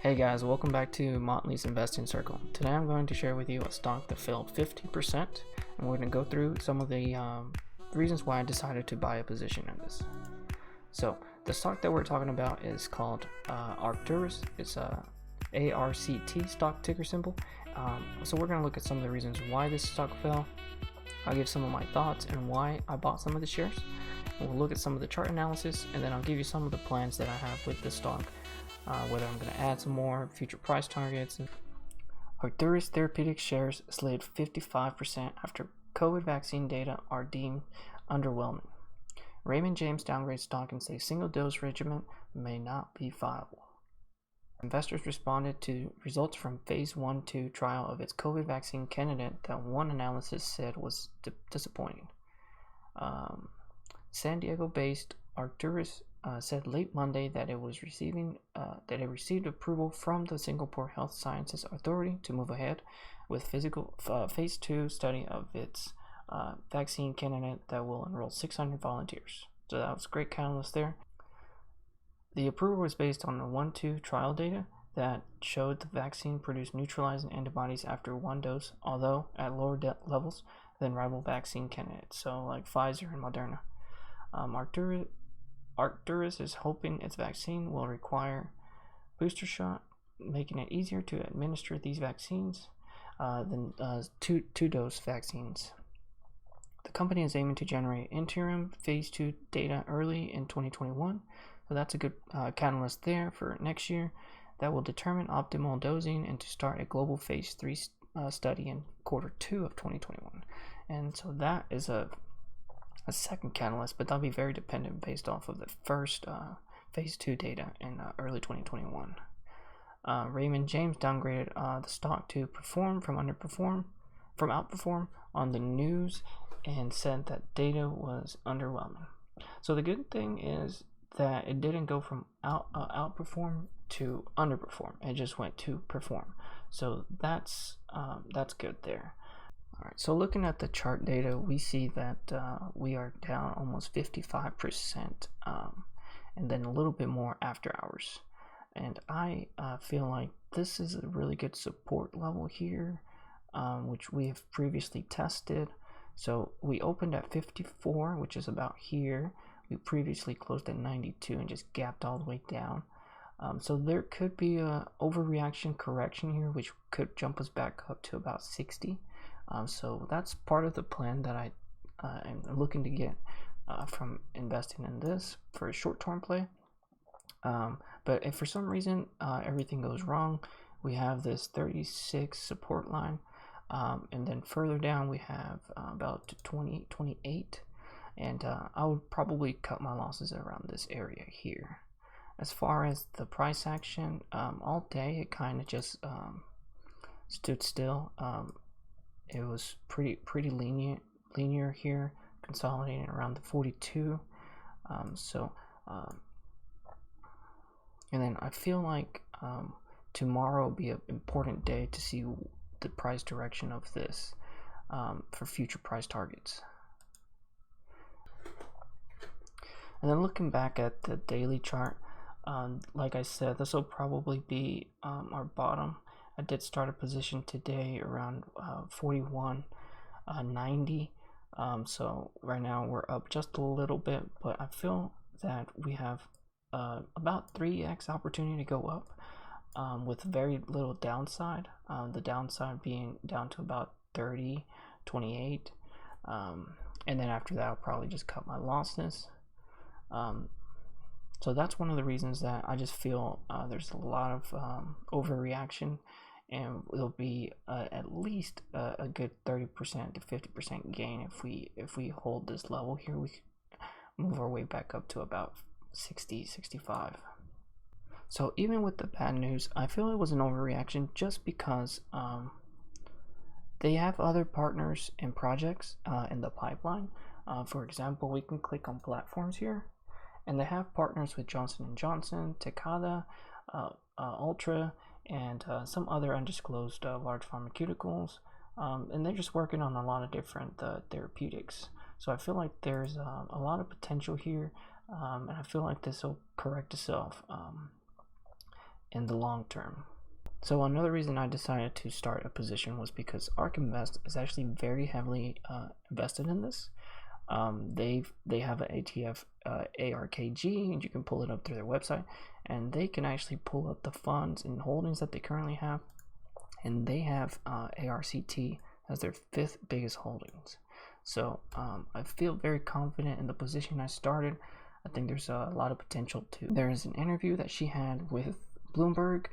Hey guys, welcome back to Motley's Investing Circle. Today I'm going to share with you a stock that fell 50%, and we're going to go through some of the reasons why I decided to buy a position in this. So the stock that we're talking about is called ARK. It's a ARCT stock ticker symbol. So we're going to look at some of the reasons why this stock fell. I'll give some of my thoughts and why I bought some of the shares. We'll look at some of the chart analysis, and then I'll give you some of the plans that I have with this stock. Whether I'm going to add some more future price targets. Arcturus Therapeutics shares slid 55% after COVID vaccine data are deemed underwhelming. Raymond James downgrades stock and says single dose regimen may not be viable. Investors responded to results from phase 1-2 trial of its COVID vaccine candidate that one analysis said was disappointing. San Diego-based Arcturus said late Monday that it received approval from the Singapore Health Sciences Authority to move ahead with phase 2 study of its vaccine candidate that will enroll 600 volunteers. So that was a great catalyst there. The approval was based on the 1-2 trial data that showed the vaccine produced neutralizing antibodies after one dose, although at lower levels than rival vaccine candidates, so like Pfizer and Moderna. Arcturus is hoping its vaccine will require booster shot, making it easier to administer these vaccines than two-dose vaccines. The company is aiming to generate interim phase 2 data early in 2021, so that's a good catalyst there for next year that will determine optimal dosing and to start a global phase 3 study in Q2 of 2021. And so that is a second catalyst, but that'll be very dependent based off of the first phase 2 data in early 2021. Raymond James downgraded the stock to outperform on the news and said that data was underwhelming. So the good thing is that it didn't go from outperform to underperform. It just went to perform. So that's good there. Alright, so looking at the chart data, we see that we are down almost 55%, and then a little bit more after hours. And I feel like this is a really good support level here, which we have previously tested. So we opened at 54, which is about here. We previously closed at 92 and just gapped all the way down. So there could be a overreaction correction here, which could jump us back up to about 60. So that's part of the plan that I am looking to get from investing in this for a short-term play. But if for some reason everything goes wrong, we have this 36 support line, and then further down we have about 28, and I would probably cut my losses around this area here. As far as the price action, all day it kind of just stood still. It was pretty linear here, consolidating around the 42. And then I feel like tomorrow will be an important day to see the price direction of this for future price targets. And then looking back at the daily chart, like I said, this will probably be our bottom. I did start a position today around 41.90. So right now we're up just a little bit, but I feel that we have about 3x opportunity to go up with very little downside. The downside being down to about 30.28, and then after that I'll probably just cut my losses. So that's one of the reasons that I just feel there's a lot of overreaction, and it'll be at least a good 30% to 50% gain if we hold this level here. We move our way back up to about 60-65. So even with the bad news, I feel it was an overreaction just because they have other partners and projects in the pipeline. For example, we can click on platforms here, and they have partners with Johnson & Johnson, Takeda, Ultra, and some other undisclosed large pharmaceuticals, and they're just working on a lot of different therapeutics. So I feel like there's a lot of potential here, and I feel like this will correct itself. in the long term. So another reason I decided to start a position was because ARK Invest is actually very heavily invested in this. They have an ATF ARKG, and you can pull it up through their website, and they can actually pull up the funds and holdings that they currently have, and they have ARCT as their 5th biggest holdings. So I feel very confident in the position I started. I think there's a lot of potential too. There is an interview that she had with Bloomberg,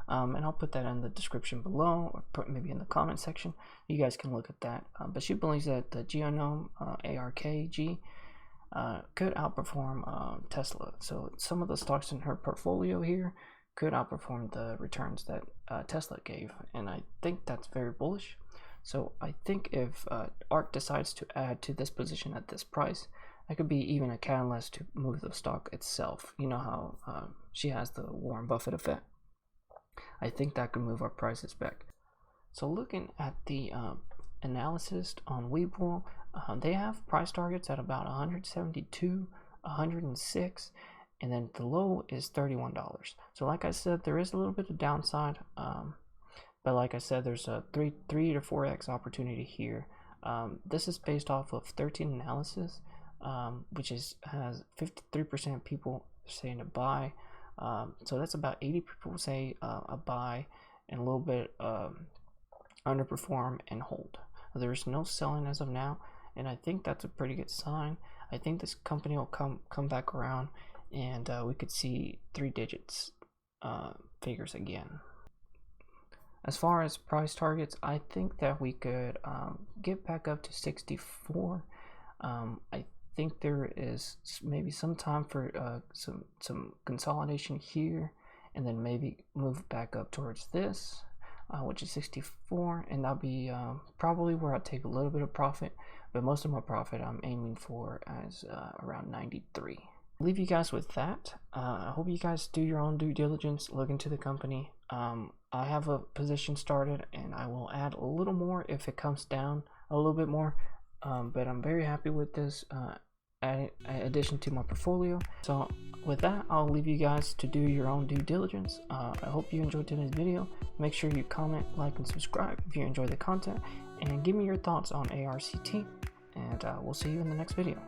and I'll put that in the description below, or put maybe in the comment section. You guys can look at that. But she believes that the Geonome ARKG could outperform Tesla. So some of the stocks in her portfolio here could outperform the returns that Tesla gave, and I think that's very bullish. So I think if ARK decides to add to this position at this price, that could be even a catalyst to move the stock itself. You know how she has the Warren Buffett effect. I think that could move our prices back. So looking at the analysis on Webull, they have price targets at about 172, 106, and then the low is $31. So like I said, there is a little bit of downside, but like I said, there's a 3 to 4x opportunity here. This is based off of 13 analysis, which has 53% people saying to buy. So that's about 80 people say a buy, and a little bit underperform and hold. There's no selling as of now, and I think that's a pretty good sign. I think this company will come back around, and we could see 3 digits figures again. As far as price targets, I think that we could get back up to 64. I think there is maybe some time for some consolidation here, and then maybe move back up towards this, which is 64, and that'll be probably where I'll take a little bit of profit, but most of my profit I'm aiming for as around 93. I'll leave you guys with that. I hope you guys do your own due diligence, look into the company. I have a position started, and I will add a little more if it comes down a little bit more, but I'm very happy with this addition to my portfolio. So with that, I'll leave you guys to do your own due diligence. I hope you enjoyed today's video. Make sure you comment, like, and subscribe if you enjoy the content, and give me your thoughts on ARCT, and we'll see you in the next video.